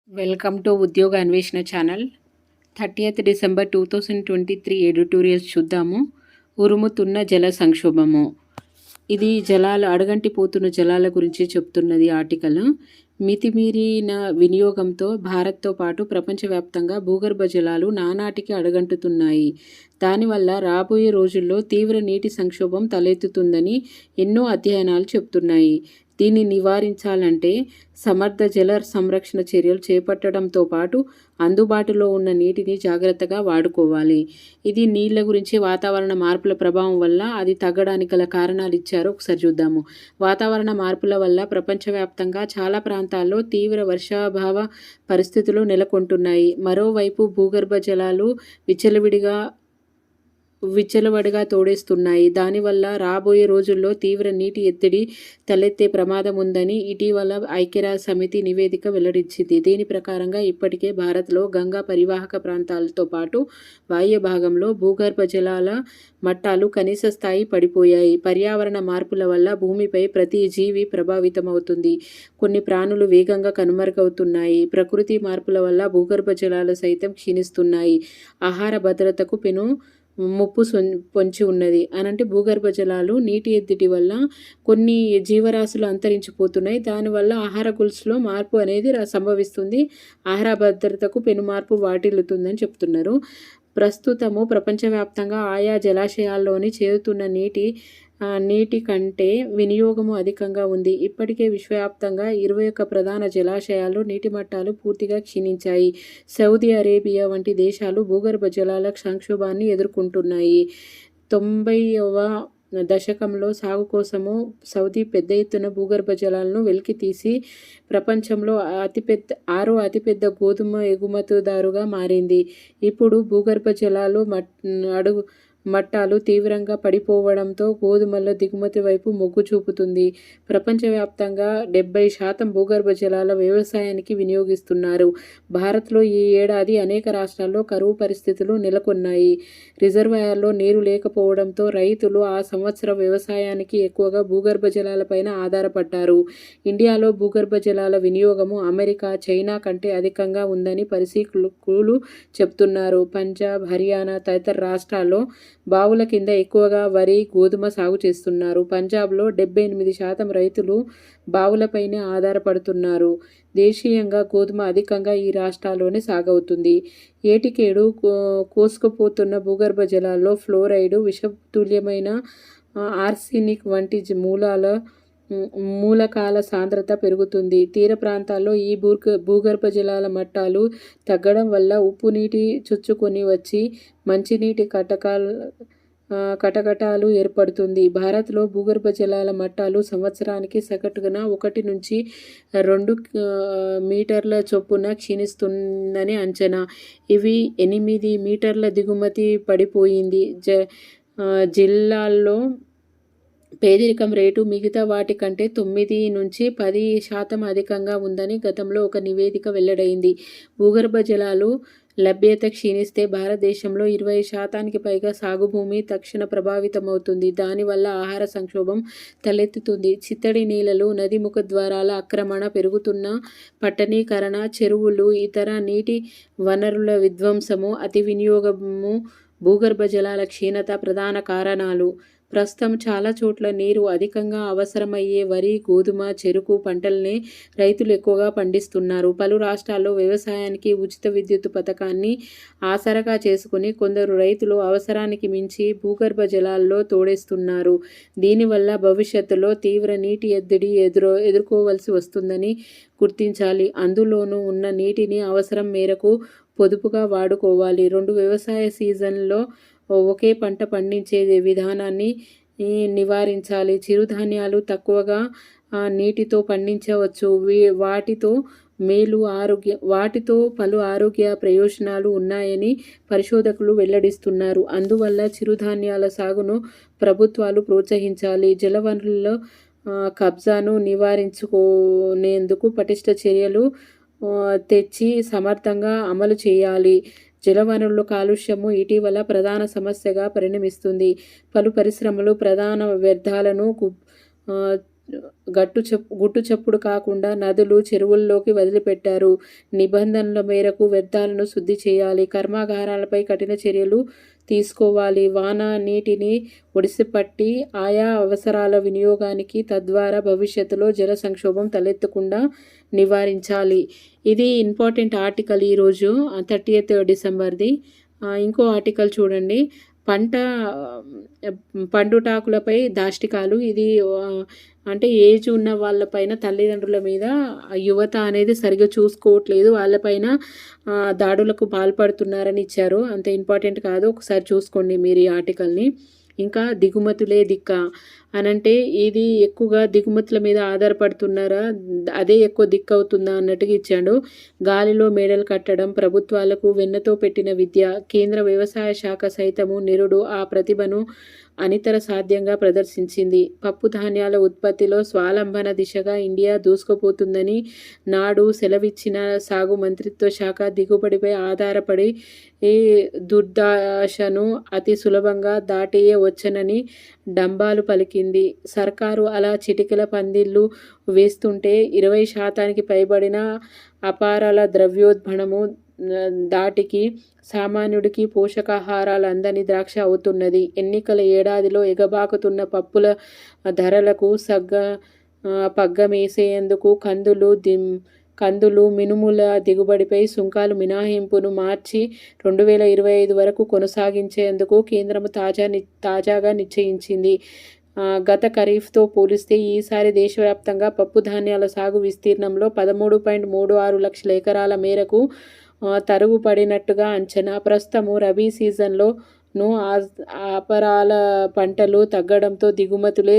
Welcome to ఉద్యోగ అన్వేషణ channel. 30th December 2023 editorials చూద్దాము. ఉరుముతున్న జల సంక్షోభము. ఇది అడుగంటిపోతున్న జలాల గురించి చెప్తున్నది ఆర్టికల్. మితిమీరిన వినియోగంతో భారత్తో పాటు ప్రపంచవ్యాప్తంగా భూగర్భ జలాలు నానాటికి అడుగంటుతున్నాయి. దానివల్ల రాబోయే రోజుల్లో తీవ్ర నీటి సంక్షోభం తలెత్తుతుందని ఎన్నో అధ్యయనాలు చెబుతున్నాయి. దీన్ని నివారించాలంటే సమర్థ జల సంరక్షణ చర్యలు చేపట్టడంతో పాటు అందుబాటులో ఉన్న నీటిని జాగ్రత్తగా వాడుకోవాలి. ఇది నీళ్ల గురించి వాతావరణ మార్పుల ప్రభావం వల్ల అది తగ్గడానికి గల కారణాలు ఇచ్చారు. ఒకసారి చూద్దాము. వాతావరణ మార్పుల వల్ల ప్రపంచవ్యాప్తంగా చాలా ప్రాంతాల్లో తీవ్ర వర్షాభావ పరిస్థితులు నెలకొంటున్నాయి. మరోవైపు భూగర్భ జలాలు విచ్చలవిడిగా తోడేస్తున్నాయి. దానివల్ల రాబోయే రోజుల్లో తీవ్ర నీటి ఎత్తిడి తలెత్తే ప్రమాదం ఉందని ఇటీవల ఐక్యరాజ్య సమితి నివేదిక వెల్లడించింది. దీని ప్రకారంగా ఇప్పటికే భారత్లో గంగా పరివాహక ప్రాంతాలతో పాటు వాయు భాగంలో భూగర్భ జలాల మట్టాలు కనీస స్థాయి పడిపోయాయి. పర్యావరణ మార్పుల వల్ల భూమిపై ప్రతి జీవి ప్రభావితమవుతుంది. కొన్ని ప్రాణులు వేగంగా కనుమరుగవుతున్నాయి. ప్రకృతి మార్పుల వల్ల భూగర్భ జలాలు సైతం క్షీణిస్తున్నాయి. ఆహార భద్రతకు పెను ముప్పు పొంచి ఉన్నది. అనంటే భూగర్భ జలాలు నీటి ఎద్దడి వల్ల కొన్ని జీవరాశులు అంతరించిపోతున్నాయి. దానివల్ల ఆహార గొలుసులో మార్పు అనేది సంభవిస్తుంది. ఆహార భద్రతకు పెను మార్పు వాటిల్లుతుందని చెప్తున్నారు. ప్రస్తుతము ప్రపంచవ్యాప్తంగా ఆయా జలాశయాల్లోని చేరుతున్న నీటి కంటే వినియోగము అధికంగా ఉంది. ఇప్పటికే విశ్వవ్యాప్తంగా 21 ప్రధాన జలాశయాల్లో నీటి మట్టాలు పూర్తిగా క్షీణించాయి. సౌదీ అరేబియా వంటి దేశాలు భూగర్భ జలాల సంక్షోభాన్ని ఎదుర్కొంటున్నాయి. 90వ దశకంలో సాగు కోసము సౌదీ పెద్ద ఎత్తున భూగర్భ జలాలను వెలికితీసి ప్రపంచంలో ఆరో అతిపెద్ద గోధుమ ఎగుమతిదారుగా మారింది. ఇప్పుడు భూగర్భ జలాలు మట్టాలు తీవ్రంగా పడిపోవడంతో గోధుమల దిగుమతి వైపు మొగ్గు చూపుతుంది. ప్రపంచవ్యాప్తంగా 70% భూగర్భ జలాల వ్యవసాయానికి వినియోగిస్తున్నారు. భారత్లో ఈ ఏడాది అనేక రాష్ట్రాల్లో కరువు పరిస్థితులు నెలకొన్నాయి. రిజర్వాయర్లో నీరు లేకపోవడంతో రైతులు ఆ సంవత్సర వ్యవసాయానికి ఎక్కువగా భూగర్భ జలాలపైన ఆధారపడ్డారు. ఇండియాలో భూగర్భ జలాల వినియోగము అమెరికా, చైనా కంటే అధికంగా ఉందని పరిశీలకులు చెబుతున్నారు. పంజాబ్, హర్యానా తదితర రాష్ట్రాల్లో బావుల కింద ఎక్కువగా వరి, గోధుమ సాగు చేస్తున్నారు. పంజాబ్లో 78% రైతులు బావులపైనే ఆధారపడుతున్నారు. దేశీయంగా గోధుమ అధికంగా ఈ రాష్ట్రాల్లోనే సాగవుతుంది. ఏటికేడు కోసుకుపోతున్న భూగర్భ జలాల్లో ఫ్లోరైడ్, విషతుల్యమైన ఆర్సెనిక్ వంటి మూలకాల సాంద్రత పెరుగుతుంది. తీర ప్రాంతాల్లో ఈ భూగర్భ జలాల మట్టాలు తగ్గడం వల్ల ఉప్పు నీటి చొచ్చుకొని వచ్చి మంచినీటి కటకటాలు ఏర్పడుతుంది. భారత్లో భూగర్భ జలాల మట్టాలు సంవత్సరానికి సగటున 1 నుంచి 2 మీటర్ల చొప్పున క్షీణిస్తుందని అంచనా. ఇవి 8 మీటర్ల దిగుమతి పడిపోయింది. జిల్లాల్లో పేదరికం రేటు మిగతా వాటి కంటే 9 నుంచి 10% అధికంగా ఉందని గతంలో ఒక నివేదిక వెల్లడైంది. భూగర్భ జలాలు లభ్యత క్షీణిస్తే భారతదేశంలో 20% పైగా సాగు భూమి తక్షణ ప్రభావితమవుతుంది. దానివల్ల ఆహార సంక్షోభం తలెత్తుతుంది. చిత్తడి నేలలు, నది ముఖద్వారాల ఆక్రమణ, పెరుగుతున్న పట్టణీకరణ, చెరువులు, ఇతర నీటి వనరుల విధ్వంసము, అతి వినియోగము, భూగర్భ జలాల క్షీణత ప్రధాన కారణాలు. ప్రస్తుతం చాలా చోట్ల నీరు అధికంగా అవసరమయ్యే వరి, గోధుమ, చెరుకు పంటలనే రైతులు ఎక్కువగా పండిస్తున్నారు. పలు రాష్ట్రాల్లో వ్యవసాయానికి ఉచిత విద్యుత్ పథకాన్ని ఆసరాగా చేసుకుని కొందరు రైతులు అవసరానికి మించి భూగర్భ జలాల్లో తోడేస్తున్నారు. దీనివల్ల భవిష్యత్తులో తీవ్ర నీటి ఎద్దడి ఎదుర్కోవలసి వస్తుందని గుర్తించాలి. అందులోనూ ఉన్న నీటిని అవసరం మేరకు పొదుపుగా వాడుకోవాలి. 2 వ్యవసాయ సీజన్లలో ఒకే పంట పండించే విధానాన్ని నివారించాలి. చిరుధాన్యాలు తక్కువగా నీటితో పండించవచ్చు. వాటితో పలు ఆరోగ్య ప్రయోజనాలు ఉన్నాయని పరిశోధకులు వెల్లడిస్తున్నారు. అందువల్ల చిరుధాన్యాల సాగును ప్రభుత్వాలు ప్రోత్సహించాలి. జలవనరుల కబ్జాను నివారించుకునేందుకు పటిష్ట చర్యలు తెచ్చి సమర్థంగా అమలు చేయాలి. జలవనరుల కాలుష్యము ఇటీవల ప్రధాన సమస్యగా పరిణమిస్తుంది. పలు పరిశ్రమలు ప్రధాన వ్యర్థాలను గుట్టు చప్పుడు కాకుండా నదులు, చెరువుల్లోకి వదిలిపెట్టారు. నిబంధనల మేరకు వ్యర్థాలను శుద్ధి చేయాలి. కర్మాగారాలపై కఠిన చర్యలు తీసుకోవాలి. వాన నీటిని ఒడిసిపట్టి ఆయా అవసరాల వినియోగానికి, తద్వారా భవిష్యత్తులో జల సంక్షోభం తలెత్తకుండా నివారించాలి. ఇది ఇంపార్టెంట్ ఆర్టికల్ ఈరోజు 30th డిసెంబర్ది. ఇంకో ఆర్టికల్ చూడండి. పండుటాకులపై దాష్టికాలు. ఇది అంటే ఏజ్ ఉన్న వాళ్ళపైన, తల్లిదండ్రుల మీద యువత అనేది సరిగ్గా చూసుకోవట్లేదు, వాళ్ళపైన దాడులకు పాల్పడుతున్నారని ఇచ్చారు. అంత ఇంపార్టెంట్ కాదు, ఒకసారి చూసుకోండి మీరు ఈ ఆర్టికల్ని. ఇంకా దిగుమతులే దిక్క అనంటే ఇది ఎక్కువగా దిగుమతుల మీద ఆధారపడుతున్నారా, అదే ఎక్కువ దిక్కు అవుతుందా అన్నట్టుగా ఇచ్చాడు. గాలిలో మేడలు కట్టడం ప్రభుత్వాలకు వెన్నతో పెట్టిన విద్య. కేంద్ర వ్యవసాయ శాఖ సైతము నిరుడు ఆ ప్రతిభను అనితర సాధ్యంగా ప్రదర్శించింది. పప్పు ధాన్యాల ఉత్పత్తిలో స్వావలంబన దిశగా ఇండియా దూసుకుపోతుందని నాడు సెలవిచ్చిన సాగు మంత్రిత్వ శాఖ దిగుబడిపై ఆధారపడి ఈ దుర్దశను అతి సులభంగా దాటేయవచ్చునని డంబాలు పలికింది. సర్కారు అలా చిటికెల పందిళ్లు వేస్తుంటే 20% పైబడిన అపారాల ద్రవ్యోల్బణము దాటికి సామాన్యుడికి పోషకాహారాలు అందని ద్రాక్ష అవుతున్నది. ఎన్నికల ఏడాదిలో ఎగబాకుతున్న పప్పుల ధరలకు పగ్గమేసేందుకు కందులు, మినుముల దిగుబడిపై సుంకాలు మినహాయింపును మార్చి 2025 వరకు కొనసాగించేందుకు కేంద్రం తాజాగా నిశ్చయించింది. గత ఖరీఫ్తో పోలిస్తే ఈసారి దేశవ్యాప్తంగా పప్పు ధాన్యాల సాగు విస్తీర్ణంలో 13.36 లక్షల ఎకరాల మేరకు తరుగుపడినట్టుగా అంచనా. ప్రస్తుతము రబీ సీజన్లోనూ అపరాల పంటలు తగ్గడంతో దిగుమతులే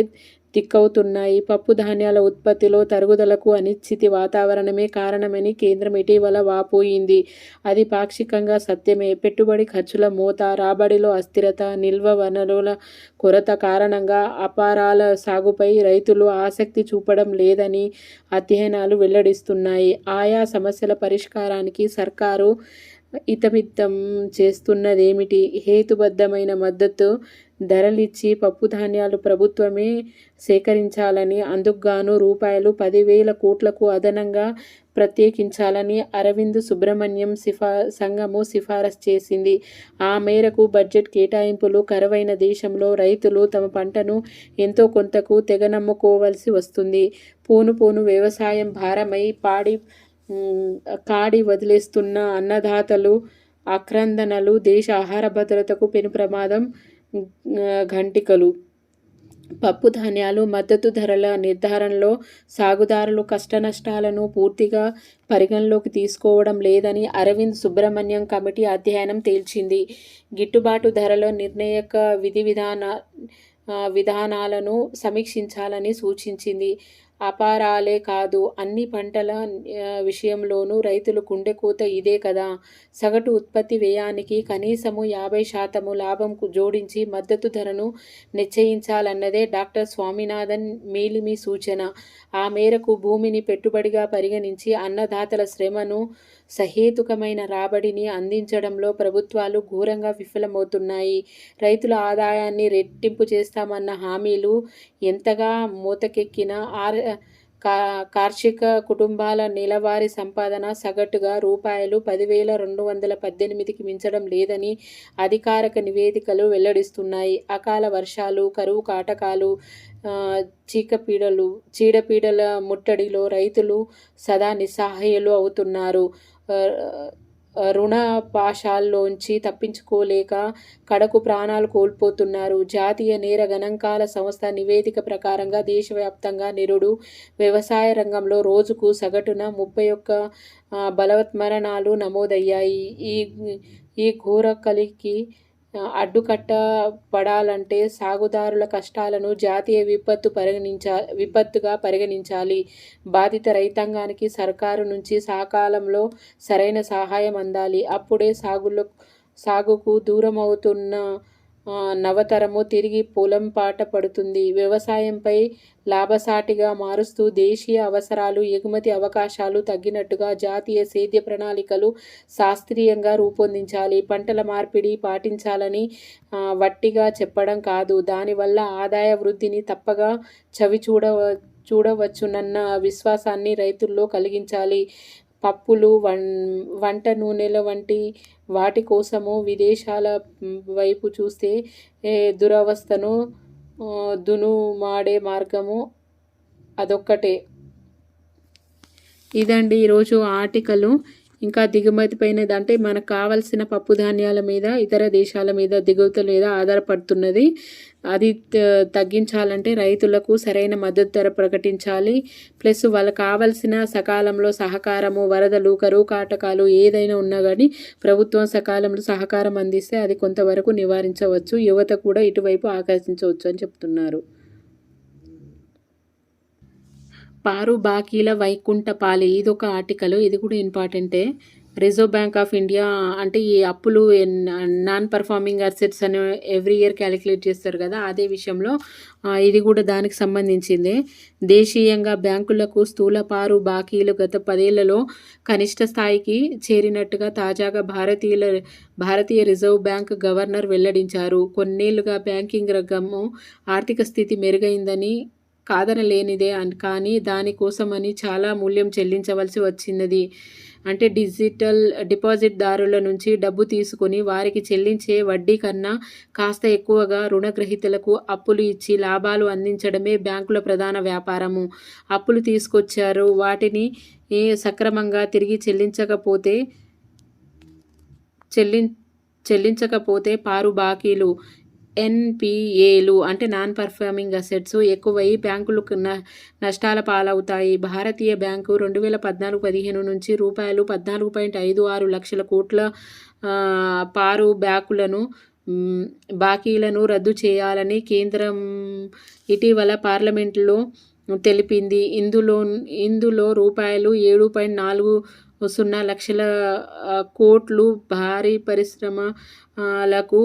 దిక్కవుతున్నాయి. పప్పు ధాన్యాల ఉత్పత్తిలో తరుగుదలకు అనిశ్చితి వాతావరణమే కారణమని కేంద్రం ఇటీవల వాపోయింది. అది పాక్షికంగా సత్యమే. పెట్టుబడి ఖర్చుల మోత, రాబడిలో అస్థిరత, నిల్వ వనరుల కొరత కారణంగా అపరాల సాగుపై రైతులు ఆసక్తి చూపడం లేదని అధ్యయనాలు వెల్లడిస్తున్నాయి. ఆయా సమస్యల పరిష్కారానికి సర్కారు ఇతమిత్తం చేస్తున్నదేమిటి? హేతుబద్ధమైన మద్దతు ధరలిచ్చి పప్పు ధాన్యాలు ప్రభుత్వమే సేకరించాలని, అందుకుగాను రూ10,000 కోట్లకు అదనంగా ప్రత్యేకించాలని అరవింద్ సుబ్రహ్మణ్యం సంఘము సిఫారసు చేసింది. ఆ మేరకు బడ్జెట్ కేటాయింపులు కరువైన దేశంలో రైతులు తమ పంటను ఎంతో కొంతకు తెగ నమ్ముకోవలసి వస్తుంది. పోను వ్యవసాయం భారమై కాడి వదిలేస్తున్న అన్నదాతలు ఆక్రందనలు దేశ ఆహార భద్రతకు పెను ప్రమాదం. ఘంటికలు. పప్పు ధాన్యాలు మద్దతు ధరల నిర్ధారణలో సాగుదారులు కష్టనష్టాలను పూర్తిగా పరిగణలోకి తీసుకోవడం లేదని అరవింద్ సుబ్రహ్మణ్యం కమిటీ అధ్యయనం తేల్చింది. గిట్టుబాటు ధరల నిర్ణయక విధానాలను సమీక్షించాలని సూచించింది. అపరాలే కాదు, అన్ని పంటల విషయంలోనూ రైతులు గుండెకోత ఇదే కదా. సగటు ఉత్పత్తి వ్యయానికి కనీసము 50% లాభం జోడించి మద్దతు ధరను నిశ్చయించాలన్నదే డాక్టర్ స్వామినాథన్ మేలిమి సూచన. ఆ మేరకు భూమిని పెట్టుబడిగా పరిగణించి అన్నదాతల శ్రమను, సహేతుకమైన రాబడిని అందించడంలో ప్రభుత్వాలు ఘోరంగా విఫలమవుతున్నాయి. రైతుల ఆదాయాన్ని రెట్టింపు చేస్తామన్న హామీలు ఎంతగా మూతకెక్కినా కార్షిక కుటుంబాల నెలవారీ సంపాదన సగటుగా రూ10,218కి మించడం లేదని అధికారిక నివేదికలు వెల్లడిస్తున్నాయి. అకాల వర్షాలు, కరువు కాటకాలు, చీడపీడల ముట్టడిలో రైతులు సదా నిస్సహాయులు అవుతున్నారు. రుణపాశాల్లోంచి తప్పించుకోలేక కడకు ప్రాణాలు కోల్పోతున్నారు. జాతీయ నేర గణాంకాల సంస్థ నివేదిక ప్రకారంగా దేశవ్యాప్తంగా నిరుడు వ్యవసాయ రంగంలో రోజుకు సగటున 31 బలవన్మరణాలు నమోదయ్యాయి. ఈ ఘోర కలికి అడ్డుకట్టపడాలంటే సాగుదారుల కష్టాలను జాతీయ విపత్తుగా పరిగణించాలి. బాధిత రైతాంగానికి సర్కారు నుంచి సకాలంలో సరైన సహాయం అందాలి. అప్పుడే సాగుకు దూరమవుతున్న నవతరము తిరిగి పొలంపాట పడుతుంది. వ్యవసాయంపై లాభసాటిగా మారుస్తూ దేశీయ అవసరాలు, ఎగుమతి అవకాశాలు తగ్గినట్టుగా జాతీయ సేద్య ప్రణాళికలు శాస్త్రీయంగా రూపొందించాలి. పంటల మార్పిడి పాటించాలని వట్టిగా చెప్పడం కాదు, దానివల్ల ఆదాయ వృద్ధిని తప్పగా చూడవచ్చునన్న విశ్వాసాన్ని రైతుల్లో కలిగించాలి. పప్పులు, వంట నూనెల వంటి వాటి కోసము విదేశాల వైపు చూస్తే దురవస్థను దునుమాడే మార్గము అదొక్కటే. ఇదండి ఈరోజు ఆర్టికలు. ఇంకా దిగుమతి పైనది అంటే మనకు కావాల్సిన పప్పు ధాన్యాల మీద ఇతర దేశాల మీద దిగుమతుల మీద ఆధారపడుతున్నది. అది తగ్గించాలంటే రైతులకు సరైన మద్దతు ధర ప్రకటించాలి. ప్లస్ వాళ్ళకు కావాల్సిన సకాలంలో సహకారము, వరదలు, కరువు కాటకాలు ఏదైనా ఉన్నా కానీ ప్రభుత్వం సకాలంలో సహకారం అందిస్తే అది కొంతవరకు నివారించవచ్చు. యువత కూడా ఇటువైపు ఆకర్షించవచ్చు అని చెప్తున్నారు. పారు బాకీల వైకుంఠపాలి ఇదొక ఆర్టికల్. ఇది కూడా ఇంపార్టెంటే. రిజర్వ్ బ్యాంక్ ఆఫ్ ఇండియా అంటే ఈ అప్పులు నాన్ పర్ఫార్మింగ్ అసెట్స్ అని ఎవ్రీ ఇయర్ క్యాలిక్యులేట్ చేస్తారు కదా, అదే విషయంలో ఇది కూడా దానికి సంబంధించిందే. దేశీయంగా బ్యాంకులకు స్థూల పారు బాకీలు గత 10 ఏళ్లలో కనిష్ట స్థాయికి చేరినట్టుగా తాజాగా భారతీయ రిజర్వ్ బ్యాంక్ గవర్నర్ వెల్లడించారు. కొన్నేళ్లుగా బ్యాంకింగ్ రంగము ఆర్థిక స్థితి మెరుగైందని కాదనలేనిదే, కానీ దానికోసమని చాలా మూల్యం చెల్లించవలసి వచ్చినది. అంటే డిపాజిట్దారుల నుంచి డబ్బు తీసుకొని వారికి చెల్లించే వడ్డీ కన్నా కాస్త ఎక్కువగా రుణగ్రహీతలకు అప్పులు ఇచ్చి లాభాలు అందించడమే బ్యాంకుల ప్రధాన వ్యాపారము. అప్పులు తీసుకొచ్చారు, వాటిని సక్రమంగా తిరిగి చెల్లించకపోతే పారు బాకీలు, ఎన్పిఏలు అంటే నాన్ పర్ఫార్మింగ్ అసెట్స్ ఎక్కువై బ్యాంకులు నష్టాల పాలవుతాయి. భారతీయ బ్యాంకు 2014-15 నుంచి రూపాయలు 14.56 లక్షల కోట్ల పారు బాకీలను రద్దు చేయాలని కేంద్రం ఇటీవల పార్లమెంటులో తెలిపింది. ఇందులో రూపాయలు 7.40 లక్షల కోట్లు భారీ పరిశ్రమలకు,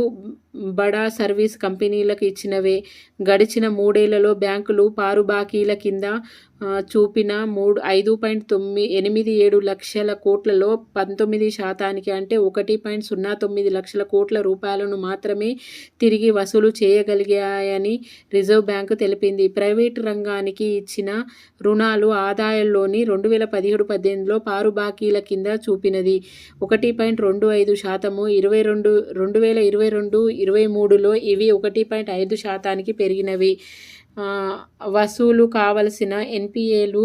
బడా సర్వీస్ కంపెనీలకు ఇచ్చినవే. గడిచిన 3 ఏళ్లలో బ్యాంకులు పారు బాకీల కింద చూపిన 5.87 లక్షల కోట్లలో 19% అంటే 1.09 లక్షల కోట్ల రూపాయలను మాత్రమే తిరిగి వసూలు చేయగలిగాయని రిజర్వ్ బ్యాంకు తెలిపింది. ప్రైవేటు రంగానికి ఇచ్చిన రుణాలు ఆదాయంలోని 2017-18లో పారు బాకీల కింద చూపినది 1.25%. 2022-23లో ఇవి 1.5%కి పెరిగినవి. వసూలు కావలసిన ఎన్పిఏలు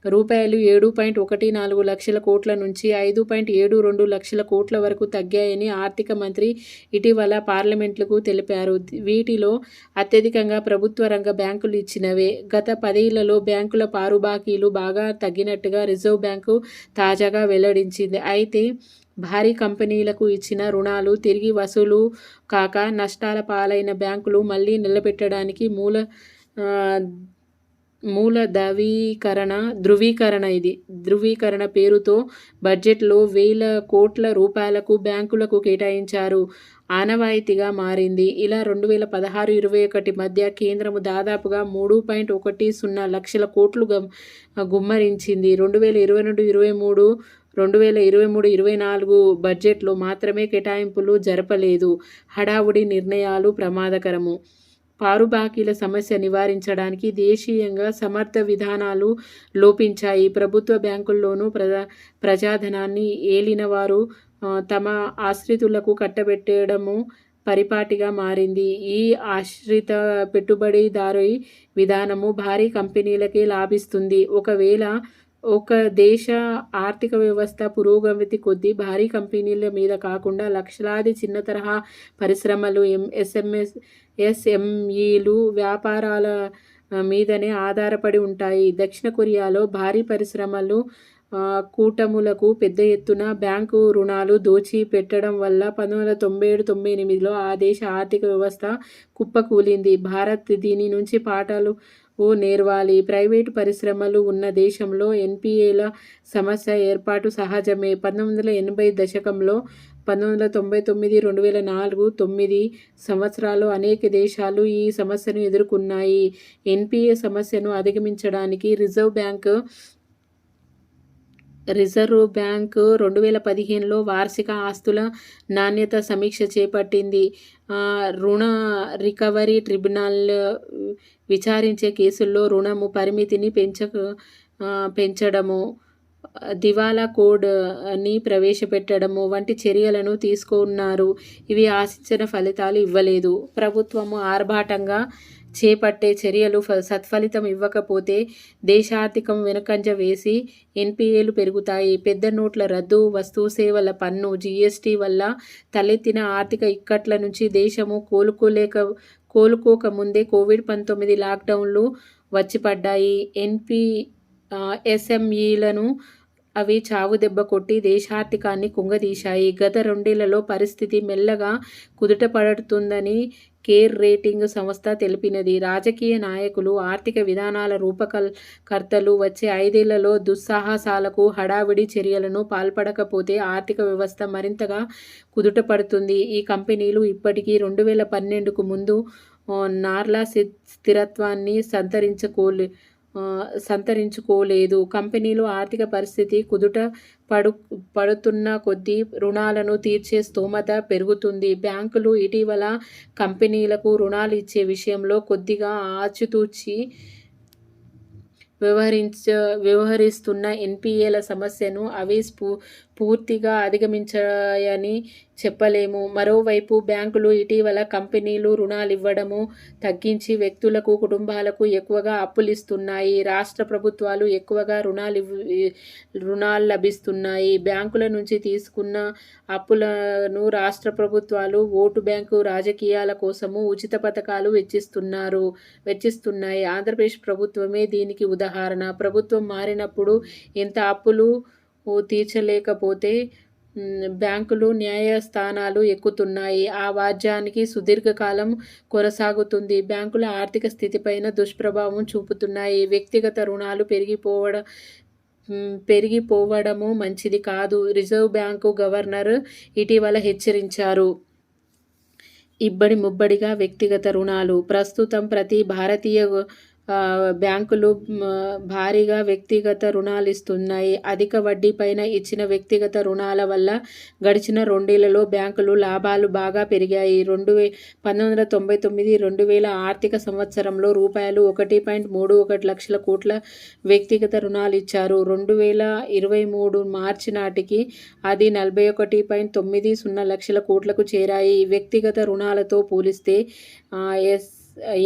రూపాయలు 7.14 లక్షల కోట్ల నుంచి 5.72 లక్షల కోట్ల వరకు తగ్గాయని ఆర్థిక మంత్రి ఇటీవల పార్లమెంట్లకు తెలిపారు. వీటిలో అత్యధికంగా ప్రభుత్వ రంగ బ్యాంకులు ఇచ్చినవే. గత 10 ఏళ్లలో బ్యాంకుల పారు బాకీలు బాగా తగ్గినట్టుగా రిజర్వ్ బ్యాంకు తాజాగా వెల్లడించింది. అయితే భారీ కంపెనీలకు ఇచ్చిన రుణాలు తిరిగి వసూలు కాక నష్టాల పాలైన బ్యాంకులు మళ్లీ నిలబెట్టడానికి మూల ధృవీకరణ పేరుతో బడ్జెట్లో వేల కోట్ల రూపాయలకు బ్యాంకులకు కేటాయించారు ఆనవాయితీగా మారింది. ఇలా 2016-21 మధ్య కేంద్రము దాదాపుగా 3.10 లక్షల కోట్లు గుమ్మరించింది. 2022-23, 2023-24 బడ్జెట్లో మాత్రమే కేటాయింపులు జరపలేదు. హడావుడి నిర్ణయాలు ప్రమాదకరము. పారు బాకీల సమస్య నివారించడానికి దేశీయంగా సమర్థ విధానాలు లోపించాయి. ప్రభుత్వ బ్యాంకుల్లోనూ ప్రజాధనాన్ని ఏలినవారు తమ ఆశ్రితులకు కట్టబెట్టడము పరిపాటిగా మారింది. ఈ ఆశ్రిత పెట్టుబడిదారీ విధానము భారీ కంపెనీలకే లాభిస్తుంది. ఒకవేళ ఒక దేశ ఆర్థిక వ్యవస్థ పురోగతి కొద్దీ భారీ కంపెనీల మీద కాకుండా లక్షలాది చిన్న తరహా పరిశ్రమలు, ఎస్ఎంఈలు వ్యాపారాల మీదనే ఆధారపడి ఉంటాయి. దక్షిణ కొరియాలో భారీ పరిశ్రమలు కూటములకు పెద్ద ఎత్తున బ్యాంకు రుణాలు దోచి పెట్టడం వల్ల 1997-98లో ఆ దేశ ఆర్థిక వ్యవస్థ కుప్పకూలింది. భారత్ దీని నుంచి పాఠాలు నేర్వాలి. ప్రైవేటు పరిశ్రమలు ఉన్న దేశంలో ఎన్పిఏల సమస్య ఏర్పాటు సహజమే. 1980 దశకంలో 1999-2004-9 సంవత్సరాల్లో అనేక దేశాలు ఈ సమస్యను ఎదుర్కొన్నాయి. ఎన్పిఏ సమస్యను అధిగమించడానికి రిజర్వ్ బ్యాంక్ రిజర్వ్ బ్యాంకు 2015లో వార్షిక ఆస్తుల నాణ్యత సమీక్ష చేపట్టింది. రుణ రికవరీ ట్రిబ్యునల్ విచారించే కేసుల్లో రుణము పరిమితిని పెంచడము, దివాలా కోడ్ని ప్రవేశపెట్టడము వంటి చర్యలను తీసుకున్నారు. ఇవి ఆశించిన ఫలితాలు ఇవ్వలేదు. ప్రభుత్వము ఆర్భాటంగా చేపట్టే చర్యలు సత్ఫలితం ఇవ్వకపోతే దేశార్థికం వెనుకంజ వేసి ఎన్పిఏలు పెరుగుతాయి. పెద్ద నోట్ల రద్దు, వస్తు సేవల పన్ను, జీఎస్టీ వల్ల తలెత్తిన ఆర్థిక ఇక్కట్ల నుంచి దేశము కోలుకోక ముందే కోవిడ్-19 లాక్డౌన్లు వచ్చిపడ్డాయి. ఎస్ఎంఈలను అవి చావు దెబ్బ కొట్టి దేశార్థికాన్ని కుంగదీశాయి. గత 2 ఏళ్లలో పరిస్థితి మెల్లగా కుదుటపడుతుందని కేర్ రేటింగ్ సంస్థ తెలిపినది. రాజకీయ నాయకులు, ఆర్థిక విధానాల రూపకర్తలు వచ్చే 5 ఏళ్లలో దుస్సాహసాలకు, హడావిడి చర్యలను పాల్పడకపోతే ఆర్థిక వ్యవస్థ మరింతగా కుదుటపడుతుంది. ఈ కంపెనీలు ఇప్పటికీ 2012కు ముందు నార్ల స్థిరత్వాన్ని సంతరించుకోలేదు. కంపెనీలు ఆర్థిక పరిస్థితి కుదుట పడుతున్న కొద్దీ రుణాలను తీర్చే స్తోమత పెరుగుతుంది. బ్యాంకులు ఇటీవల కంపెనీలకు రుణాలు ఇచ్చే విషయంలో కొద్దిగా ఆచితూచి వ్యవహరిస్తున్న ఎన్పిఏల సమస్యను అవి పూర్తిగా అధిగమించాయని చెప్పలేము. మరోవైపు బ్యాంకులు ఇటీవల కంపెనీలు రుణాలివ్వడము తగ్గించి వ్యక్తులకు, కుటుంబాలకు ఎక్కువగా అప్పులిస్తున్నాయి. రాష్ట్ర ప్రభుత్వాలు ఎక్కువగా రుణాలు లభిస్తున్నాయి. బ్యాంకుల నుంచి తీసుకున్న అప్పులను రాష్ట్ర ప్రభుత్వాలు ఓటు బ్యాంకు రాజకీయాల కోసము ఉచిత పథకాలు వెచ్చిస్తున్నాయి. ఆంధ్రప్రదేశ్ ప్రభుత్వమే దీనికి ఉదాహరణ. ప్రభుత్వం మారినప్పుడు ఎంత అప్పులు తీర్చలేకపోతే బ్యాంకులు న్యాయస్థానాలు ఎక్కుతున్నాయి. ఆ వాజ్యానికి సుదీర్ఘకాలం కొనసాగుతుంది. బ్యాంకుల ఆర్థిక స్థితిపైన దుష్ప్రభావం చూపుతున్నాయి. వ్యక్తిగత రుణాలు పెరిగిపోవడము మంచిది కాదు. రిజర్వ్ బ్యాంకు గవర్నర్ ఇటీవల హెచ్చరించారు. ఇబ్బడి ముబ్బడిగా వ్యక్తిగత రుణాలు. ప్రస్తుతం ప్రతి భారతీయ బ్యాంకులు భారీగా వ్యక్తిగత రుణాలిస్తున్నాయి. అధిక వడ్డీపైన ఇచ్చిన వ్యక్తిగత రుణాల వల్ల గడిచిన 2 ఏళ్లలో బ్యాంకులు లాభాలు బాగా పెరిగాయి. 1999-2000 ఆర్థిక సంవత్సరంలో రూపాయలు 1.31 లక్షల కోట్ల వ్యక్తిగత రుణాలిచ్చారు. 2023 మార్చి నాటికి అది 41.90 లక్షల కోట్లకు చేరాయి. వ్యక్తిగత రుణాలతో పోలిస్తే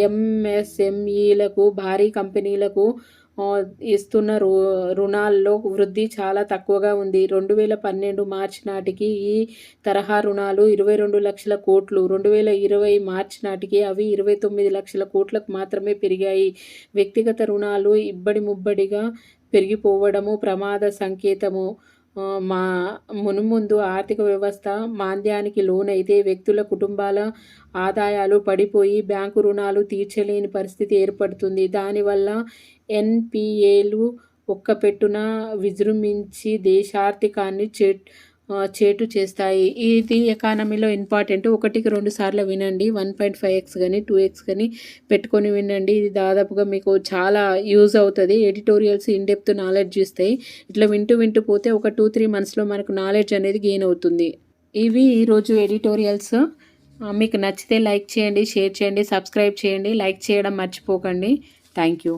ఎంఎస్ఎంఈలకు, భారీ కంపెనీలకు ఇస్తున్న రుణాల్లో వృద్ధి చాలా తక్కువగా ఉంది. 2012 మార్చి నాటికి ఈ తరహా రుణాలు 22 లక్షల కోట్లు. 2020 మార్చి నాటికి అవి 29 లక్షల కోట్లకు మాత్రమే పెరిగాయి. వ్యక్తిగత రుణాలు ఇబ్బడి ముబ్బడిగా పెరిగిపోవడము ప్రమాద సంకేతము. మున్ముందు ఆర్థిక వ్యవస్థ మాంద్యానికి లోనైతే వ్యక్తుల, కుటుంబాల ఆదాయాలు పడిపోయి బ్యాంకు రుణాలు తీర్చలేని పరిస్థితి ఏర్పడుతుంది. దానివల్ల ఎన్పిఏలు ఒక్కపెట్టున విజృంభించి దేశార్థికాన్ని చేటు చేస్తాయి. ఇది ఎకానమీలో ఇంపార్టెంట్. 1కి 2 సార్లు వినండి. 1.5x కానీ 2x కానీ పెట్టుకొని వినండి. ఇది దాదాపుగా మీకు చాలా యూజ్ అవుతుంది. ఎడిటోరియల్స్ ఇన్డెప్త్ నాలెడ్జ్ ఇస్తాయి. ఇట్లా వింటూ పోతే ఒక 2-3 మంత్స్లో మనకు నాలెడ్జ్ అనేది గెయిన్ అవుతుంది. ఇవి ఈరోజు ఎడిటోరియల్స్. మీకు నచ్చితే లైక్ చేయండి, షేర్ చేయండి, సబ్స్క్రైబ్ చేయండి. లైక్ చేయడం మర్చిపోకండి. Thank you.